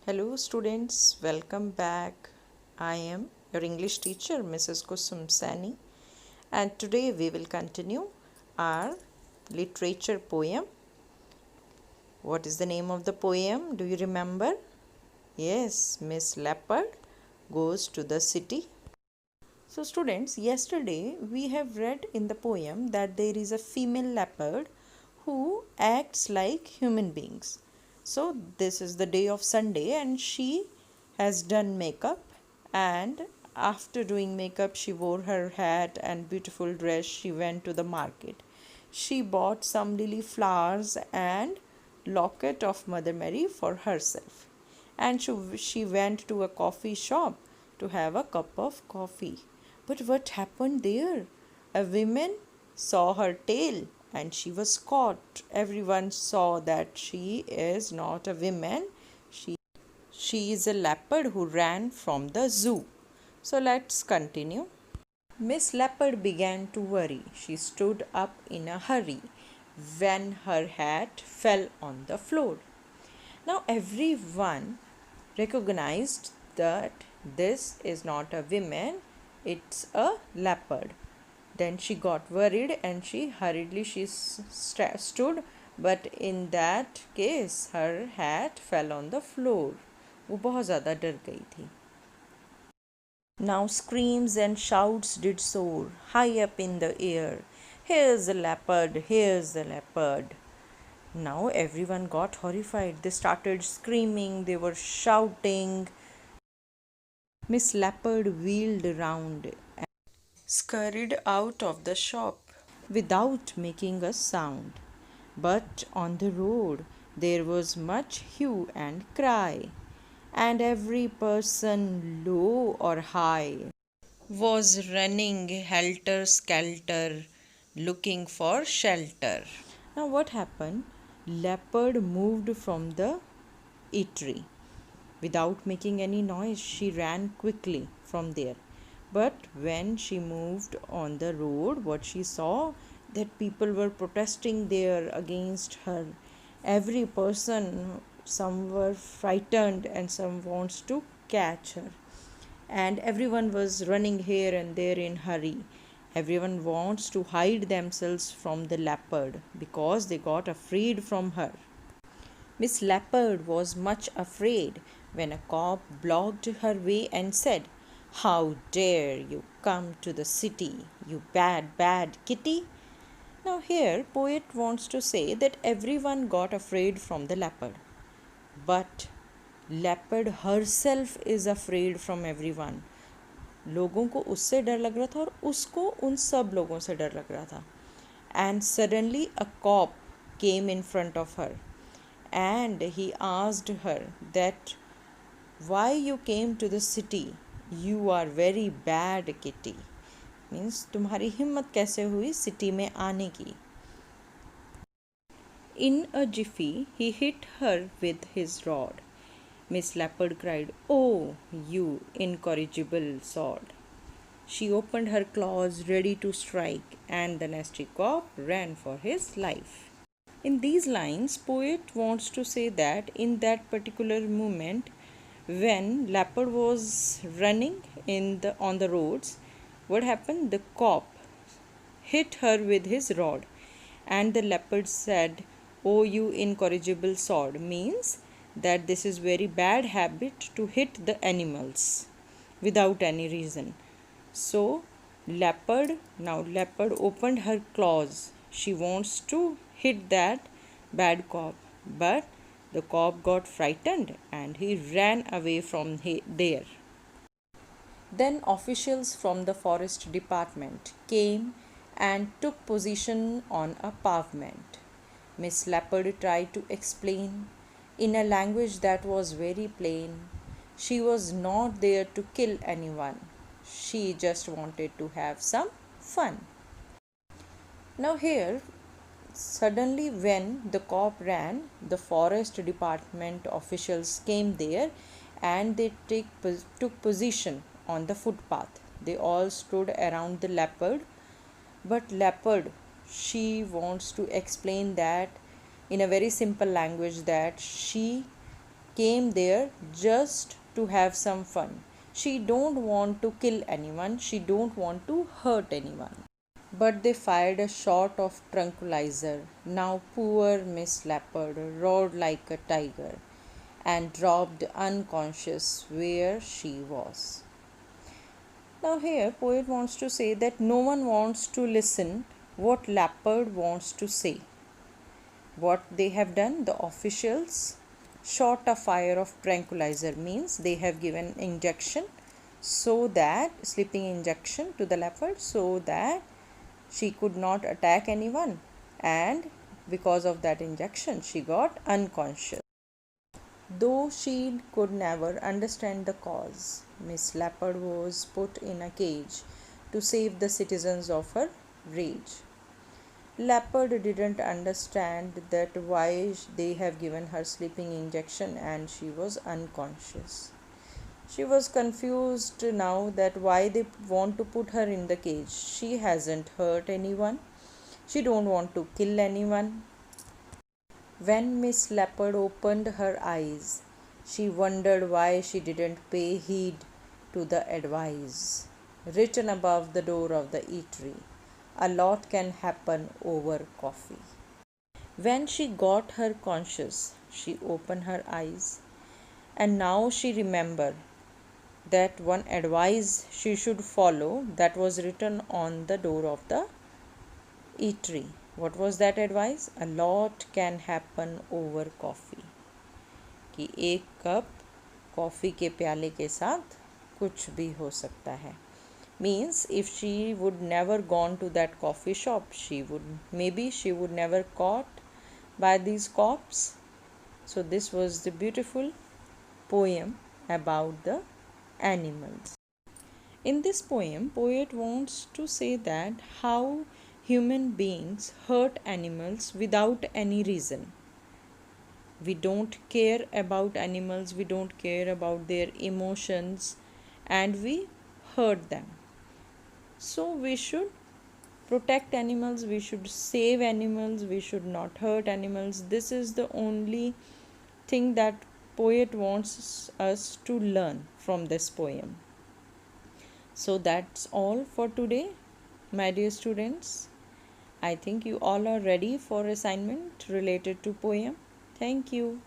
Hello students, welcome back. I am your English teacher Mrs. Kusum Sani, and today we will continue our literature poem. What is the name of the poem? Do you remember? Yes, Miss Leopard goes to the city. So students, yesterday we have read in the poem that there is a female leopard who acts like human beings. So this is the day of Sunday and she has done makeup, and after doing makeup she wore her hat and beautiful dress. She went to the market. She bought some lily flowers and locket of Mother Mary for herself, and she went to a coffee shop to have a cup of coffee. But what happened there? A woman saw her tail and she was caught. Everyone saw that she is not a woman. She is a leopard who ran from the zoo. So let's continue. Miss Leopard began to worry. She stood up in a hurry when her hat fell on the floor. Now everyone recognized that this is not a woman, it's a leopard. Then she got worried and she hurriedly stood, but in that case her hat fell on the floor. वो बहुत ज़्यादा डर गई थी. Now screams and shouts did soar high up in the air. Here's the leopard, here's the leopard. Now everyone got horrified. They started screaming, they were shouting. Miss Leopard wheeled around and scurried out of the shop without making a sound. But on the road there was much hue and cry, and every person, low or high, was running helter skelter looking for shelter. Now, what happened? Leopard moved from the eatery. Without making any noise, she ran quickly from there. But when she moved on the road, what she saw, that people were protesting there against her. Every person, some were frightened and some wants to catch her. And everyone was running here and there in hurry. Everyone wants to hide themselves from the leopard because they got afraid from her. Miss Leopard was much afraid when a cop blocked her way and said, "How dare you come to the city, you bad, bad kitty?" Now here poet wants to say that everyone got afraid from the leopard. But leopard herself is afraid from everyone. लोगों को उससे डर लग रहा था और उसको उन सब लोगों से डर लग रहा था. And suddenly a cop came in front of her and he asked her that why you came to the city. You are very bad kitty. Means तुम्हारी हिम्मत कैसे हुई सिटी में आने की. In a jiffy he hit her with his rod. Miss Leopard cried, "Oh, you incorrigible sword." She opened her claws ready to strike, and the nasty cop ran for his life. In these lines, poet wants to say that in that particular moment, when Leopard was running on the roads, what happened? The cop hit her with his rod, and the leopard said, "Oh, you incorrigible sword," means that this is very bad habit to hit the animals without any reason. So leopard opened her claws. She wants to hit that bad cop, but the cop got frightened and he ran away from there. Then officials from the forest department came and took position on a pavement. Miss Leopard tried to explain in a language that was very plain. She was not there to kill anyone. She just wanted to have some fun. Now here, suddenly when the cop ran, the forest department officials came there and they took position on the footpath. They all stood around the leopard, but leopard, she wants to explain that in a very simple language that she came there just to have some fun. She don't want to kill anyone, she don't want to hurt anyone. But they fired a shot of tranquilizer. Now poor Miss Leopard roared like a tiger and dropped unconscious where she was. Now here poet wants to say that no one wants to listen what Leopard wants to say. What they have done, the officials shot a fire of tranquilizer, means they have given injection so that sleeping injection to the leopard so that she could not attack anyone, and because of that injection she got unconscious. Though she could never understand the cause, Miss Leopard was put in a cage to save the citizens of her rage. Leopard didn't understand that why they have given her sleeping injection and she was unconscious. She was confused now that why they want to put her in the cage. She hasn't hurt anyone. She don't want to kill anyone. When Miss Leopard opened her eyes, she wondered why she didn't pay heed to the advice written above the door of the eatery. A lot can happen over coffee. When she got her conscious, she opened her eyes, and now she remembered that one advice she should follow that was written on the door of the eatery. What was that advice? A lot can happen over coffee. कि एक cup coffee के प्याले के साथ कुछ भी हो सकता है. Means if she would never gone to that coffee shop, she would never caught by these cops. So this was the beautiful poem about the animals. In this poem, poet wants to say that how human beings hurt animals without any reason. We don't care about animals, we don't care about their emotions, and we hurt them. So we should protect animals, we should save animals, we should not hurt animals. This is the only thing that poet wants us to learn from this poem. So that's all for today, my dear students. I think you all are ready for assignment related to poem. Thank you.